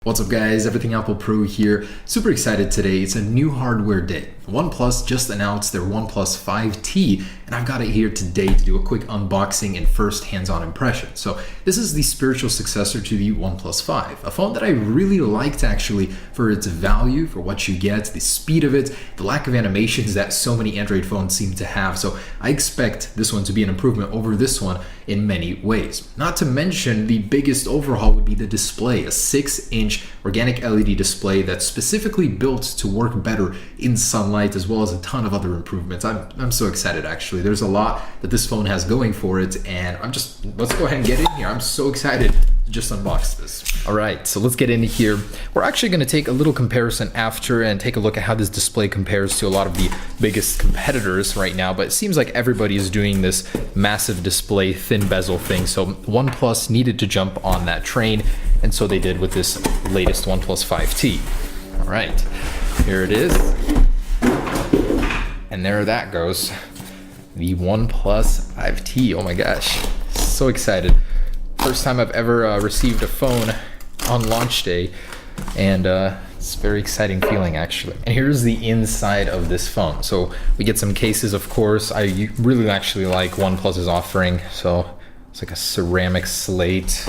What's up guys, Everything Apple Pro here. Super excited today. It's a new hardware day. OnePlus just announced their OnePlus 5T and I've got it here today to do a quick unboxing and first hands-on impression. So this is the spiritual successor to the OnePlus 5, a phone that I really liked actually for its value, for what you get, the speed of it, the lack of animations that so many Android phones seem to have. So I expect this one to be an improvement over this one in many ways. Not to mention the biggest overhaul would be the display, a 6-inch organic LED display that's specifically built to work better in sunlight, as well as a ton of other improvements. I'm so excited actually. There's a lot that this phone has going for it, and let's go ahead and get in here. I'm so excited to just unbox this. All right, so let's get in here. We're actually going to take a little comparison after and take a look at how this display compares to a lot of the biggest competitors right now, but it seems like everybody is doing this massive display, thin bezel thing, so OnePlus needed to jump on that train, and so they did with this latest OnePlus 5T. All right, here it is. And there that goes, the OnePlus 5T. Oh my gosh, so excited. First time I've ever received a phone on launch day, and it's a very exciting feeling actually. And here's the inside of this phone. So we get some cases, of course. I really actually like OnePlus's offering. So it's like a ceramic slate.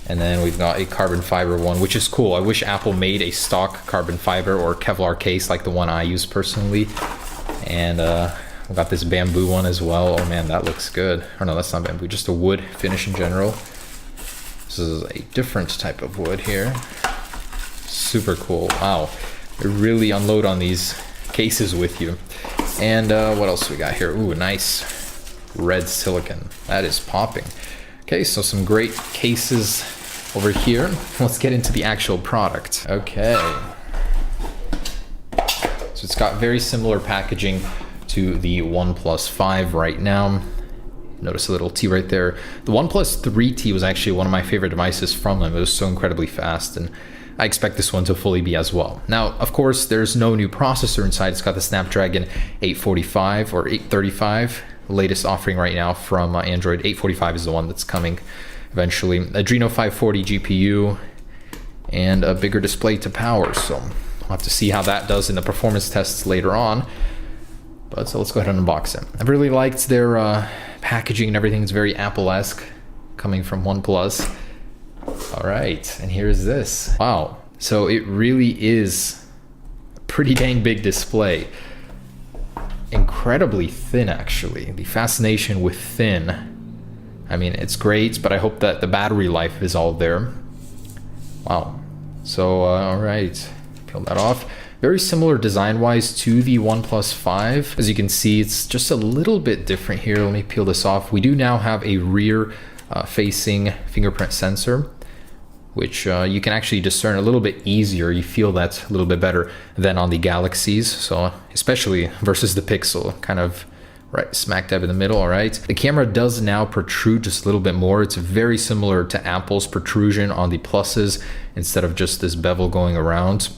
And then we've got a carbon fiber one, which is cool. I wish Apple made a stock carbon fiber or Kevlar case like the one I use personally. And we got this bamboo one as well. Oh man, that looks good. Or no, that's not bamboo, just a wood finish in general. This is a different type of wood here. Super cool. Wow, they really unload on these cases with you. And what else we got here? Ooh, nice red silicon. That is popping. Okay, so some great cases over here. Let's get into the actual product. Okay. So it's got very similar packaging to the OnePlus 5 right now. Notice a little T right there. The OnePlus 3T was actually one of my favorite devices from them. It was so incredibly fast, and I expect this one to fully be as well. Now, of course, there's no new processor inside. It's got the Snapdragon 845 or 835. Latest offering right now from Android. 845 is the one that's coming eventually. Adreno 540 GPU and a bigger display to power. So we'll have to see how that does in the performance tests later on. But so let's go ahead and unbox it. I've really liked their packaging and everything. It's very Apple-esque coming from OnePlus. All right, and here's this. Wow, so it really is a pretty dang big display. Incredibly thin actually. The fascination with thin, I mean, it's great, but I hope that the battery life is all there. Wow. So all right, peel that off. Very similar design wise to the OnePlus 5. As you can see, it's just a little bit different here. Let me peel this off. We do now have a rear facing fingerprint sensor, which you can actually discern a little bit easier. You feel that a little bit better than on the Galaxies. So especially versus the Pixel, kind of right smack dab in the middle. All right, the camera does now protrude just a little bit more. It's very similar to Apple's protrusion on the Pluses instead of just this bevel going around.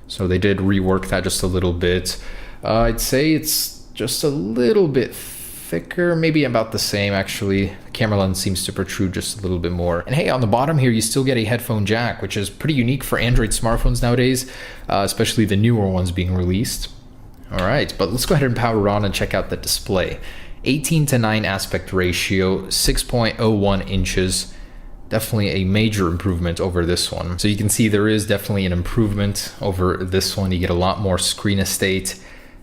So they did rework that just a little bit. I'd say it's just a little bit thicker, maybe about the same actually. The camera lens seems to protrude just a little bit more. And hey, on the bottom here, you still get a headphone jack, which is pretty unique for Android smartphones nowadays, especially the newer ones being released. All right, but let's go ahead and power on and check out the display. 18:9 aspect ratio, 6.01 inches. Definitely a major improvement over this one. So you can see there is definitely an improvement over this one. You get a lot more screen estate,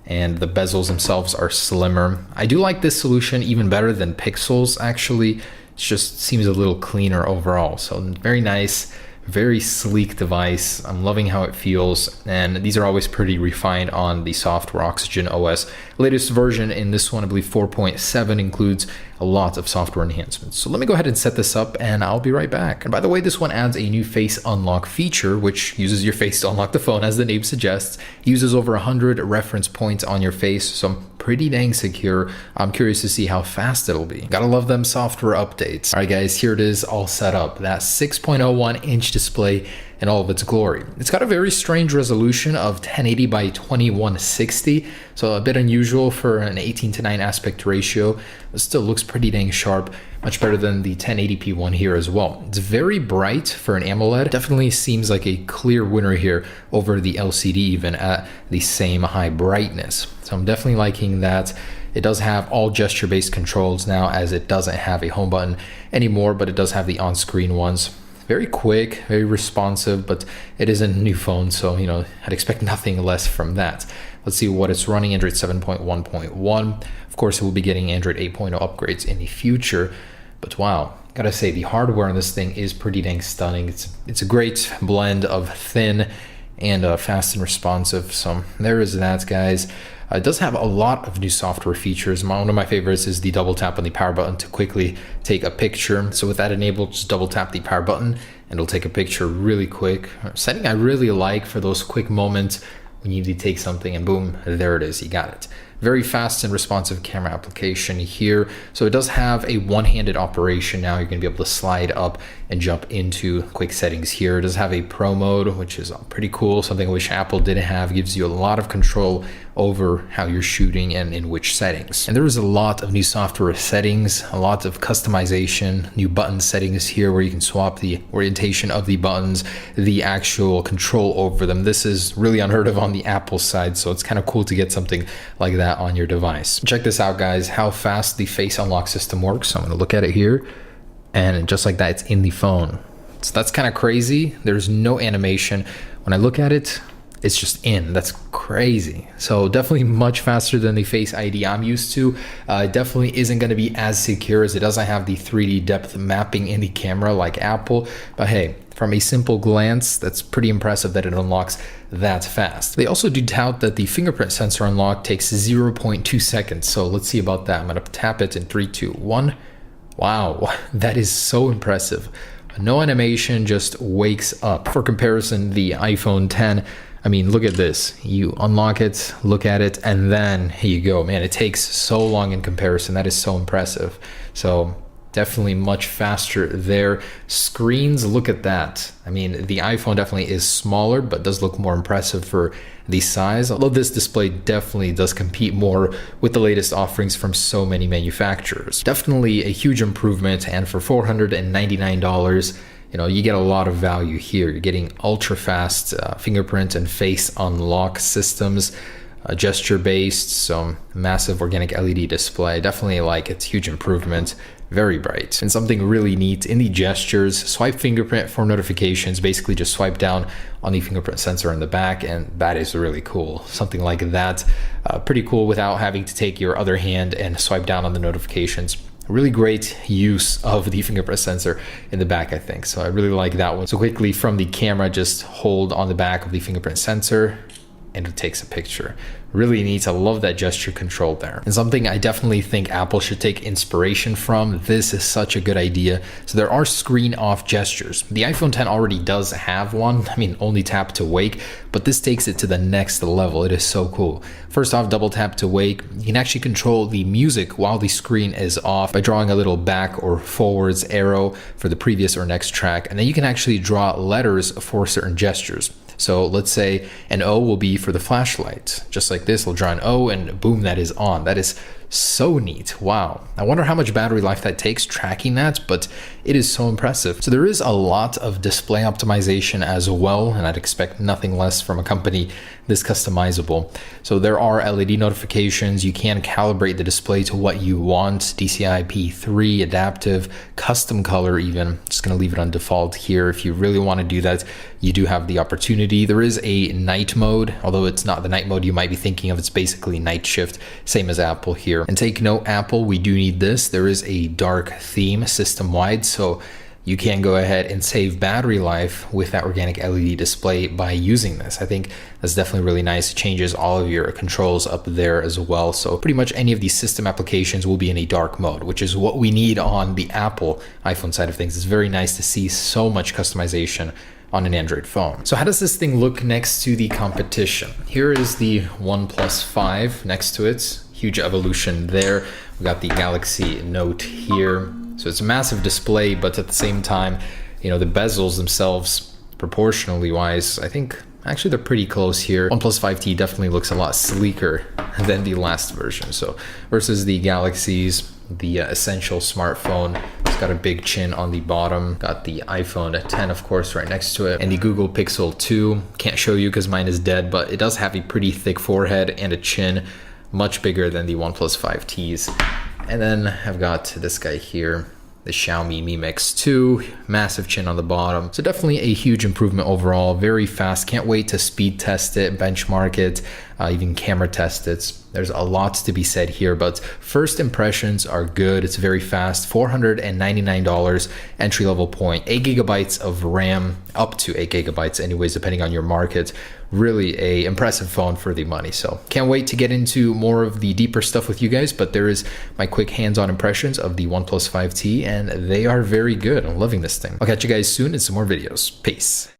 and the bezels themselves are slimmer. I do like this solution even better than Pixel's actually. It just seems a little cleaner overall. So very nice, very sleek device. I'm loving how it feels, and these are always pretty refined on the software. Oxygen OS latest version in this one, I believe 4.7, includes a lot of software enhancements. So let me go ahead and set this up and I'll be right back. And by the way, this one adds a new face unlock feature, which uses your face to unlock the phone, as the name suggests. It uses over 100 reference points on your face, so pretty dang secure. I'm curious to see how fast it'll be. Gotta love them software updates. All right guys, here it is all set up. That 6.01 inch display in all of its glory. It's got a very strange resolution of 1080 by 2160, so a bit unusual for an 18:9 aspect ratio, but still looks pretty dang sharp. much better than the 1080p one here as well. It's very bright for an AMOLED. Definitely seems like a clear winner here over the LCD even at the same high brightness. So I'm definitely liking that. It does have all gesture-based controls now, as it doesn't have a home button anymore, but it does have the on-screen ones. Very quick, very responsive, but it is a new phone, so I'd expect nothing less from that. Let's see what it's running. Android 7.1.1. Of course, it will be getting Android 8.0 upgrades in the future, but wow, gotta say the hardware on this thing is pretty dang stunning. It's a great blend of thin and fast and responsive. So there is that, guys. It does have a lot of new software features. One of my favorites is the double tap on the power button to quickly take a picture. So with that enabled, just double tap the power button and it'll take a picture really quick. Setting I really like for those quick moments when you need to take something and boom, there it is, you got it. Very fast and responsive camera application here. So it does have a one-handed operation now. You're gonna be able to slide up and jump into quick settings here. It does have a pro mode, which is pretty cool. Something I wish Apple didn't have. Gives you a lot of control over how you're shooting and in which settings. And there is a lot of new software settings, a lot of customization, new button settings here where you can swap the orientation of the buttons, the actual control over them. This is really unheard of on the Apple side, so it's kind of cool to get something like that on your device. Check this out, guys, how fast the face unlock system works. So I'm gonna look at it here, and just like that, it's in the phone. So that's kind of crazy. There's no animation. When I look at it, it's just in. That's crazy. So definitely much faster than the Face ID I'm used to. It definitely isn't going to be as secure, as it doesn't have the 3D depth mapping in the camera like Apple. But hey, from a simple glance, that's pretty impressive that it unlocks that fast. They also do tout that the fingerprint sensor unlock takes 0.2 seconds. So let's see about that. I'm going to tap it in 3, 2, 1. Wow, that is so impressive. No animation, just wakes up. For comparison, the iPhone 10, I mean, look at this. You unlock it, look at it, and then here you go. Man, it takes so long in comparison. That is so impressive. So definitely much faster there. Screens, look at that. I mean, the iPhone definitely is smaller, but does look more impressive for the size. Although this display definitely does compete more with the latest offerings from so many manufacturers. Definitely a huge improvement, and for $499, you get a lot of value here. You're getting ultra fast fingerprint and face unlock systems, gesture based, so massive organic LED display. Definitely like it's huge improvement. Very bright. And something really neat in the gestures, swipe fingerprint for notifications. Basically just swipe down on the fingerprint sensor in the back, and that is really cool. Something like that, pretty cool without having to take your other hand and swipe down on the notifications. Really great use of the fingerprint sensor in the back, I think. So I really like that one. So quickly from the camera, just hold on the back of the fingerprint sensor and it takes a picture. Really neat. I love that gesture control there. And something I definitely think Apple should take inspiration from. This is such a good idea. So there are screen off gestures. The iPhone 10 already does have one. I mean, only tap to wake, but this takes it to the next level. It is so cool. First off, double tap to wake. You can actually control the music while the screen is off by drawing a little back or forwards arrow for the previous or next track. And then you can actually draw letters for certain gestures. So let's say an O will be for the flashlight. Just like this, we'll draw an O and boom, that is on. That is so neat. Wow. I wonder how much battery life that takes tracking that, but it is so impressive. So there is a lot of display optimization as well, and I'd expect nothing less from a company this customizable. So there are LED notifications. You can calibrate the display to what you want. DCI P3, adaptive, custom color even. Just gonna leave it on default here. If you really wanna do that, you do have the opportunity. There is a night mode, although it's not the night mode you might be thinking of. It's basically night shift, same as Apple here. And take note, Apple, we do need this. There is a dark theme system-wide, so you can go ahead and save battery life with that organic LED display by using this. I think that's definitely really nice. It changes all of your controls up there as well. So pretty much any of these system applications will be in a dark mode, which is what we need on the Apple iPhone side of things. It's very nice to see so much customization on an Android phone. So how does this thing look next to the competition? Here is the OnePlus 5 next to it. Huge evolution there. We got the Galaxy Note here. So it's a massive display, but at the same time, the bezels themselves, proportionally wise, I think actually they're pretty close here. OnePlus 5T definitely looks a lot sleeker than the last version. So versus the Galaxies, the essential smartphone. It's got a big chin on the bottom. Got the iPhone 10, of course, right next to it, and the Google Pixel 2. Can't show you because mine is dead, but it does have a pretty thick forehead and a chin, much bigger than the OnePlus 5Ts. And then I've got this guy here, the Xiaomi Mi Mix 2, massive chin on the bottom. So definitely a huge improvement overall, very fast. Can't wait to speed test it, benchmark it, even camera test it. There's a lot to be said here, but first impressions are good. It's very fast, $499 entry level point, 8 gigabytes of RAM, up to 8 gigabytes anyways, depending on your market. Really a impressive phone for the money. So can't wait to get into more of the deeper stuff with you guys, but there is my quick hands-on impressions of the OnePlus 5T, and they are very good. I'm loving this thing. I'll catch you guys soon in some more videos. Peace.